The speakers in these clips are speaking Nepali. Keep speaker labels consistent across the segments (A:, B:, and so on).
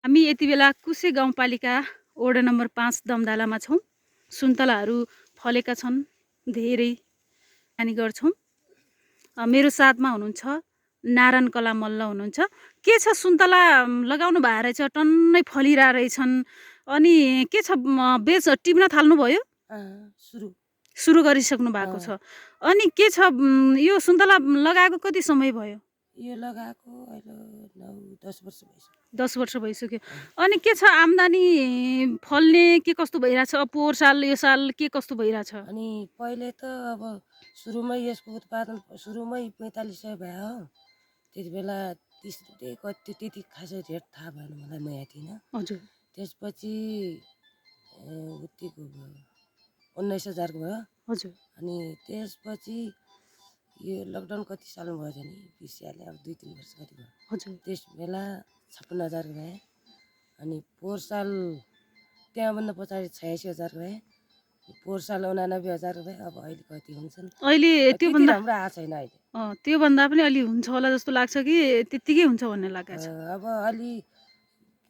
A: हामी यति बेला कुसे गाउँपालिका वडा नम्बर 5 दमदालामा छौँ। सुन्तलाहरू फलेका छन्, धेरै खाने गर्छौँ। मेरो साथमा हुनुहुन्छ नारायण कला मल्ल हुनुहुन्छ। के छ सुन्तला लगाउनु भएको रहेछ, टन्नै फलिरहेको रहेछन्। अनि के छ बेच टिप्न थाल्नुभयो? सुरु गरिसक्नु भएको छ। अनि के छ यो सुन्तला लगाएको कति समय भयो?
B: यो लगाएको अहिले 9-10 वर्ष भइसक्यो।
A: 10 वर्ष भइसक्यो। अनि के छ आम्दानी फल्ने के कस्तो भइरहेछ? पोहोर साल यो साल के कस्तो भइरहेछ?
B: अनि पहिले त अब सुरुमै यसको उत्पादन सुरुमै 4500 भयो हो। त्यति बेला 30 रुपियाँ कति त्यति खासै रेट थाहा भएन मलाई, म यहाँ थिइनँ।
A: हजुर।
B: त्यसपछि उत्तिको भयो 19,000 को भयो।
A: हजुर।
B: अनि त्यसपछि यो लकडाउन कति सालमा भयो नि, 20 सालले अब 2-3 वर्ष कति भयो।
A: हजुर।
B: त्यस बेला 56,000 भए। अनि पोहोर साल त्यहाँभन्दा पछाडि 86,000 भए। पोहोर साल 89,000 भए। अब अहिले कति हुन्छन्
A: अहिले त्योभन्दा
B: राम्रो आएको छैन अहिले।
A: त्योभन्दा पनि अलि हुन्छ होला जस्तो लाग्छ कि त्यतिकै हुन्छ भन्ने लागेको छ?
B: अब अलि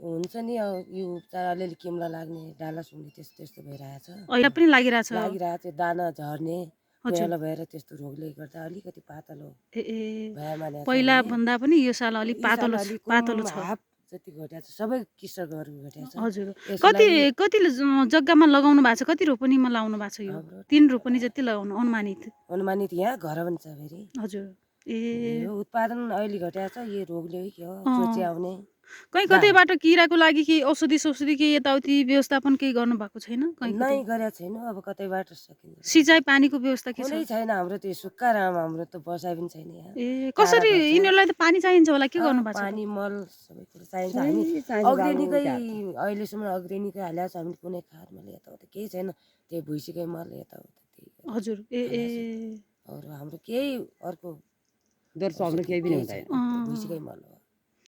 B: हुन्छ नि, यो उपचार अलिअलि किम्ला लाग्ने, डाला सुन्ने त्यस्तो भइरहेछ।
A: अहिले पनि लागिरहेछ?
B: लागिरहेछ, दाना झर्ने कुहेलो भएर त्यस्तो रोगले गर्दा अलिकति पातलो भयो भने
A: पहिला भन्दा पनि यो साल अलिक पातलो छ।
B: हाफ जति घटेको छ, सबै कृषकहरू घटेको छ।
A: हजुर। कति जग्गामा लगाउनु भएको छ? कति रोपनीमा लाउनु भएको छ? यो 3 रोपनी जति लगाउनु
B: अनुमानित यहाँ घर पनि छ फेरि।
A: हजुर।
B: यो उत्पादन अहिले घटेको छ, यो रोगले के हो चोची आउने।
A: कतैबाट किराको लागि कि औषधि के यताउति व्यवस्थापन केही गर्नु भएको छैन?
B: नै गरेको छैन। अब कतैबाट सकिन्छ।
A: सिँचाइ पानीको व्यवस्था के छ?
B: कुनै छैन हाम्रो, त्यो सुक्खा राम, हाम्रो त बसाइ पनि छैन यहाँ।
A: कसरी यिनीहरूलाई त पानी चाहिन्छ होला, के गर्नु भएको छ?
B: पानी मल सबै कुरो चाहिन्छ। हामी अग्रेनीकै अहिलेसम्म अग्रेनीकै हालेको छ। हामीले कुनै खाद मल यताउता केही छैन, त्यही भुइँसीकै मल यताउता त्यही।
A: हजुर।
B: अरू हाम्रो केही अर्को
C: दर्शकले केही पनि हुँदैन,
B: भुइँसीकै मल हो।